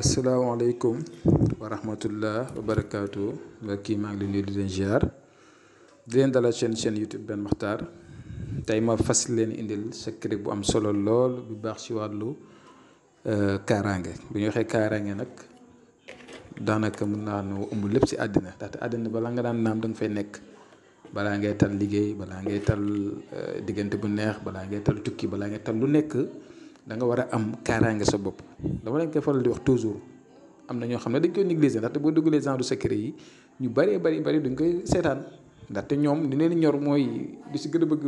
asalaamaaleykum wa rahmatullah wa barakaatu mbokk yi maa ngi leen di leen ziar di leen dalal seen YouTube Ben Makhtar tey ma fas leen indil secret bu am solo lool bu baax ci wàllu kaaraange bu ñu waxee kaaraange nag daanaka mën naa nu ëmb lépp ci àddina ndaxte àddina balaa nga daan naam da nga fay nekk balaa ngay tal liggéey balaa ngay tal diggante bu neex balaa ngay tal tukki balaa ngay tal lu nekk. da nga war a am kaaraange sa bopp dama leen koy faral di wax toujours am na ñoo xam ne dañ koy négliger ndaxte boo duggalee genre secret yi ñu bari duñ koy seetaan ndaxte ñoom li leen ñor mooy li si gën a bëgg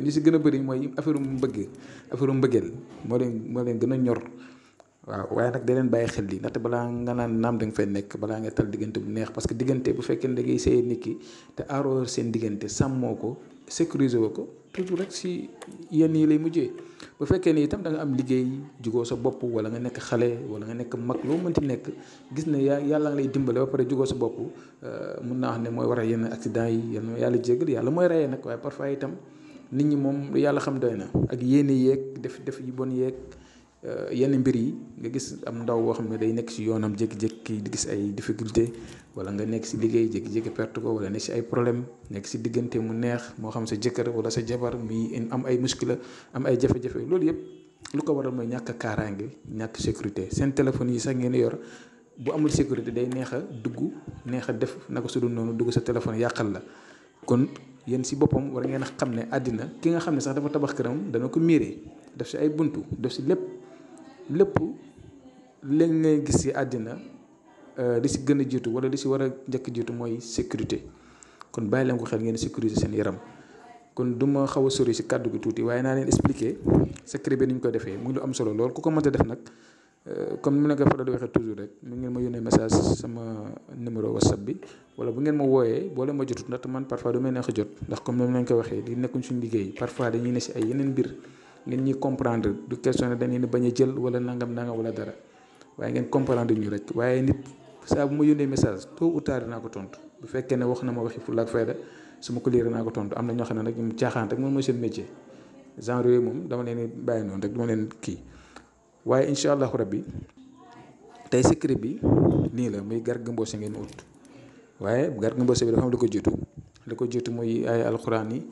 li si gën a bëri mooy affaire mbëggeel moo leen gën a ñor waaw waaye nag da leen bàyyi xel li ndaxte balaa nga naan naam da nga fay nekk balaa nga tal diggante bu neex parce que diggante bu fekkee ne da ngay sëy nit ki te aaroo seen diggante sàmmoo ko sécuriser woo ko toujours rek si yenn yi lay mujjee. bu fekkee ni itam da nga am liggéey jugoo sa bopp wala nga nekk xale wala nga nekk mag loo mënti nekk gis ne yàlla nga lay dimbale ba pare jugoo sa bopp mun naa wax ne mooy war a yenn accident yi yàlla jégal yàlla mooy rayee nag waaye parfois itam nit ñi moom yàlla xam doy na ak yéene yeeg def yu bon yeeg yenn mbir yi nga gis am ndaw boo xam ne day nekk si yoonam jékki-jékki di gis ay difficulté wala nga nekk si liggéey jékki-jékki perte ko wala nekk si ay problème nekk si diggante mu neex moo xam sa jëkkër wala sa jabar muy am ay muskila am ay jafe-jafe loolu yëpp lu ko waral mooy ñàkk kaaraange ñàkk sécurité seen téléphone yi sax ngeen yor bu amul sécurité day neex a dugg neex a def naka su dul noonu dugg sa téléphone yàqal la kon yéen si boppam war ngeen a xam ne àddina ki nga xam ne sax dafa tabax këram dana ko miiree def si ay buntu def si lépp leen ngay gis ci àddina li ci gën a jiitu wala li ci war a njëkk jiitu mooy sécurité kon bàyyi leen ko xel ngeen sécuriser seen yaram kon du ma xaw a sori ci kàddu gi tuuti waaye naa leen expliquer secret bi ni ñu ko defee muy lu am solo lool ku ko mënta def nag comme ni ma ko faral di waxee toujours rek mu ngeen ma yónnee message sama numéro whatsapp bi wala bu ngeen ma wooyee boo leen ma jotut ndaxte man parfois du may neex a jot ndax comme ni ma leen ko waxee di nekkuñ suñu liggéey parfois dañuy ne ci ay yeneen mbir ngeen ñuy comprendre du question ne dañuy bañ a jël wala nangam wala dara waaye ngeen comprendre ñu rek waaye nit saa bu ma yónnee message tôt ou tard dinaa ko tontu bu fekkee ne wax na ma waxi fulla ak fayda su ma ko lire naa ko tontu am na ñoo xam ne nag ñoom caaxaan rek moom mooy seen métier genre yooyu moom dama leen bàyyi noonu rek dama leen kii waaye incha allahu rabbi tey secret bi nii la muy Garga Mbossé ngeen ut waaye Garga Mbossé bi dafa am lu ko jiitu muy ay alxuraan yi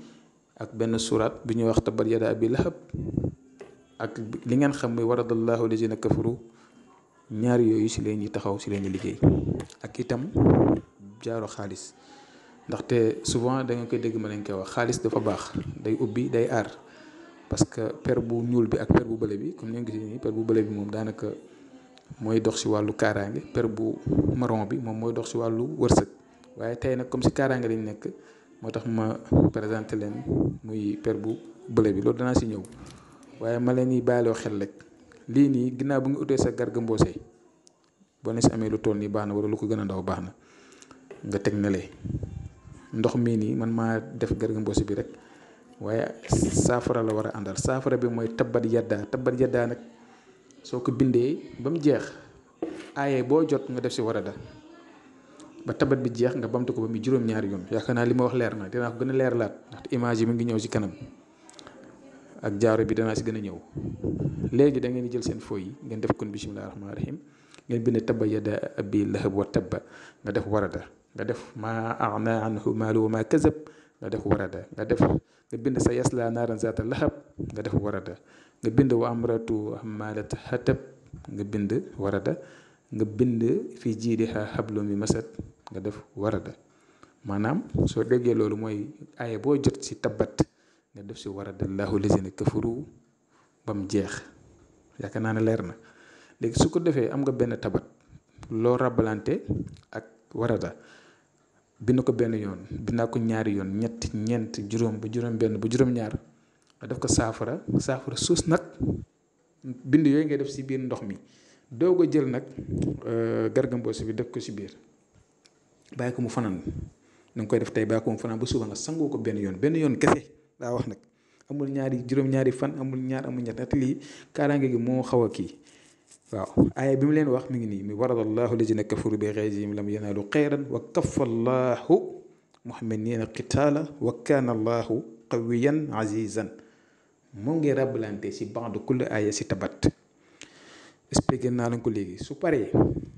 ak benn surat bi ñuy wax tabbat yadaa abii lahab ak li ngeen xam muy waradallahu lazina kafaru ñaari yooyu si leen ñi taxaw si leen ñi liggéey ak itam jaaro xaalis ndaxte souvent da nga koy dégg ma leen koy wax xaalis dafa baax day ubbi day aar parce que per bu ñuul bi ak per bu bële bi comme ni nga gisee nii per bu bële bi moom daanaka mooy dox si wàllu kaaraange per bu marron bi moom mooy dox si wàllu wërsëg waaye tey nag comme si kaaraange lañ nekk moo tax ma présenté leen muy per bu bële bi loolu danaa si ñëw waaye ma leen di bàyyiloo xel rek lii nii ginnaaw bu nga utee sa Garga Mbossé boo ne si amee lu toll nii baax na wala lu ko gën a ndaw baax na nga teg na lee ndox mii nii man maa def Garga Mbossé bi rek waaye saafara la war a àndal saafara bi mooy tabbat yaddaa nag soo ko bindee ba mu jeex aaye boo jot nga def si warada ba tabat bi jeex nga bamtu ko ba muy juróom-ñaari yoon yaakaar naa li ma wax leer na dinaa ko gën a leerlaat ndaxte image yi mu ngi ñëw ci kanam ak jaaro bi danaa si gën a ñëw léegi da ngeen di jël seen fooy yi ngeen def kon bismillaahi rahmaani rahiim ngeen bind tabbat yadaa abii lahab wa tabba nga def warada nga def maa aghnaa anhu maaluhu wa maa kasab nga def warada nga bind sa yaslaa naaran zaata lahab nga def warada nga bind wa amratu hammaalata hatab nga bind warada nga bind fii jiidihaa hablum min masad nga def warada maanaam soo déggee loolu mooy aaya boo jot si tabbat nga def si waradallahu lazina kafaru ba mu jeex yaakaar naa ne leer na léegi su ko defee am nga benn tabat loo rabalante ak warada bind ko benn yoon bindaa ko ñaari yoon ñett ñeent juróom ba juróom benn ba juróom ñaar nga def ko saafara suus nag bind yooyu ngay def si biir ndox mi doo ko jël nag Garga Mbossé bi def ko si biir bàyyi ko mu fanaan na nga koy def tey bàyyi ko mu fanaan ba suba nga sangoo ko benn yoon kese daa wax nag amul juróom-ñaari fan amul ñaar amul ñett lii kaaraange gi moo xaw a kii waaw aaya bi mu leen wax mi ngi nii mi waradallahu lazina kafaru bi ghayzihim lam yanaalu xayran wa kaffa allahu muhamminina qitaala wa kaana allahu qawiyan azizan moom ngay rabbalante si ba'du kulli aaya si tabat expliqué naa la ko léegi su paree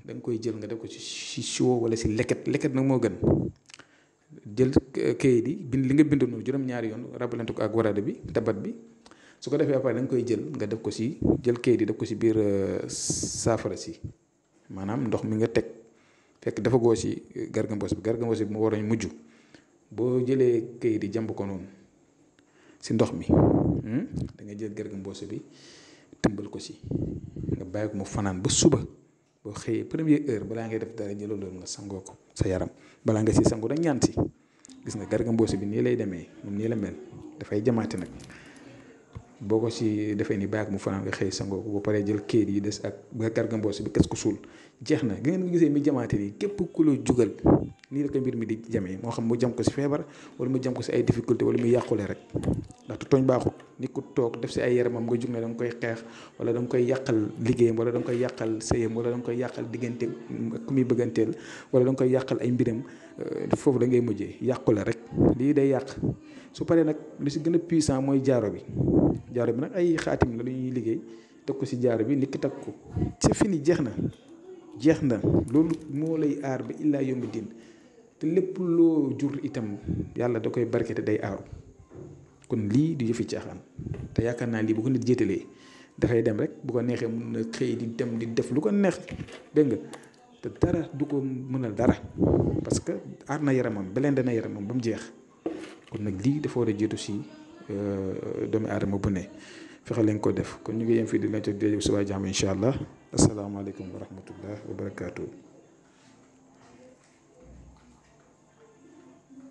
da nga koy jël nga def ko ci siwo wala ci leket nag moo gën. jël kayit yi bind li nga bind noonu juróom-ñaari yoon rabalante ko ak warada bi tabat bi su ko defee après da nga koy jël nga def ko ci jël kayit yi def ko ci biir saafara si maanaam ndox mi nga teg fekk dafa goo ci gargambos bi mu waroon mujj boo jëlee kayit yi jàmb ko noonu ci ndox mi da nga jël gargambos bi tëmbal ko ci nga bàyyi ko mu fanaan ba suba boo xëyee première heure balaa ngay def dara jëlal loolu nga sangoo ko sa yaram balaa nga si sangu da ñaan si gis nga gargambos bi nii lay demee moom nii la mel dafay jamaate nag boo ko si defee ni bàyyi ko mu fanaan nga xëy sangoo ko ba paree jël kayit yi des ak gargambos bi kes ko suul jeex na gi ngeen ko gisee mi jamaate nii képp ku la jugal nii la ko mbir mi di jamee moo xam mu jam ko si feebar wala mu jam ko si ay difficulté wala mu yàqule rek ndaxte tooñ baaxut nit ku toog def si ay yaramam nga jug ne da nga koy xeex wala da nga koy yàqal liggéeyam wala da nga koy yàqal sëyam wala da nga koy yàqal diggante ku muy bëgganteel wala da nga koy yàqal ay mbiram foofu da ngay mujjee yàqule rek lii day yàq su paree nag lu si gën a puissant mooy jaaro bi nag ay xaatim la lu ñuy liggéey teg ko si jaaro bi nit ki teg ko c'est fini jeex na loolu moo lay aar ba illaa yombi din te lépp loo jur itam yàlla da koy barke te day aaru kon lii du yëfi caaxaan te yaakaar naa lii bu ko nit jéetalee dafay dem rek bu ko neexee mun na xëy di dem di def lu ko neex dégg nga te dara du ko mënal dara parce que aar na yaramam beleen dana yaramam ba mu jeex kon nag lii dafa war a jiitu si doomu aadama bu ne fexe leen ko def kon ñu ngi yem fii di leen jox subaa jàmm incha allah asalaamaaleykum wa rahmatullah wa barakaatu.